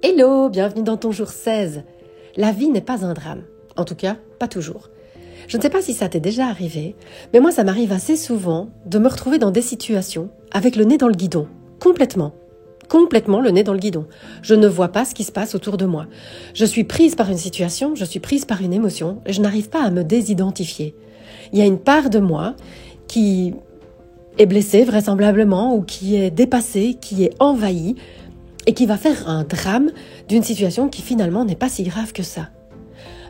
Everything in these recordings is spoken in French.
Hello, bienvenue dans ton jour 16. La vie n'est pas un drame. En tout cas, pas toujours. Je ne sais pas si ça t'est déjà arrivé, mais moi ça m'arrive assez souvent de me retrouver dans des situations avec le nez dans le guidon. Complètement le nez dans le guidon. Je ne vois pas ce qui se passe autour de moi. Je suis prise par une situation, je suis prise par une émotion, et je n'arrive pas à me désidentifier. Il y a une part de moi qui est blessée vraisemblablement, ou qui est dépassée, qui est envahie, et qui va faire un drame d'une situation qui finalement n'est pas si grave que ça.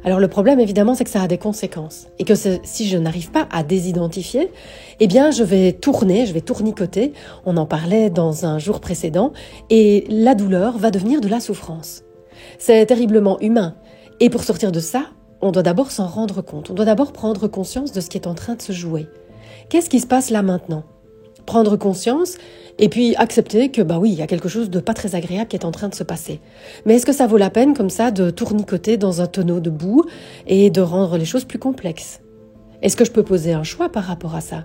Alors le problème évidemment c'est que ça a des conséquences et que si je n'arrive pas à désidentifier, eh bien je vais tournicoter, on en parlait dans un jour précédent, et la douleur va devenir de la souffrance. C'est terriblement humain, et pour sortir de ça, on doit d'abord s'en rendre compte, on doit d'abord prendre conscience de ce qui est en train de se jouer. Qu'est-ce qui se passe là maintenant ? Prendre conscience et puis accepter que oui, il y a quelque chose de pas très agréable qui est en train de se passer. Mais est-ce que ça vaut la peine comme ça de tournicoter dans un tonneau de boue et de rendre les choses plus complexes ? Est-ce que je peux poser un choix par rapport à ça ?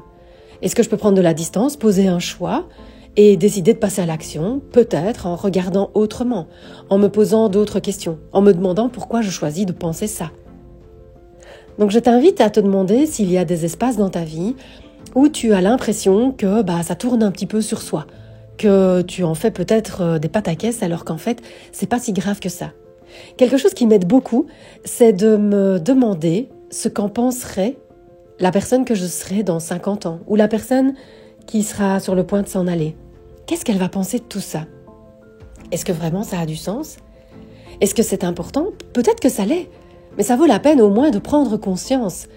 Est-ce que je peux prendre de la distance, poser un choix et décider de passer à l'action, peut-être en regardant autrement, en me posant d'autres questions, en me demandant pourquoi je choisis de penser ça ? Donc je t'invite à te demander s'il y a des espaces dans ta vie où tu as l'impression que ça tourne un petit peu sur soi, que tu en fais peut-être des pataquès alors qu'en fait, c'est pas si grave que ça. Quelque chose qui m'aide beaucoup, c'est de me demander ce qu'en penserait la personne que je serai dans 50 ans, ou la personne qui sera sur le point de s'en aller. Qu'est-ce qu'elle va penser de tout ça ? Est-ce que vraiment ça a du sens ? Est-ce que c'est important ? Peut-être que ça l'est, mais ça vaut la peine au moins de prendre conscience,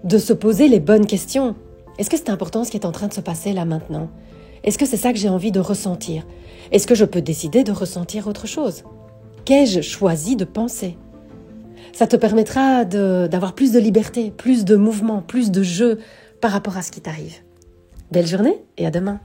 de se poser les bonnes questions. Est-ce que c'est important ce qui est en train de se passer là maintenant ? Est-ce que c'est ça que j'ai envie de ressentir ? Est-ce que je peux décider de ressentir autre chose ? Qu'ai-je choisi de penser ? Ça te permettra d'avoir plus de liberté, plus de mouvement, plus de jeu par rapport à ce qui t'arrive. Belle journée et à demain.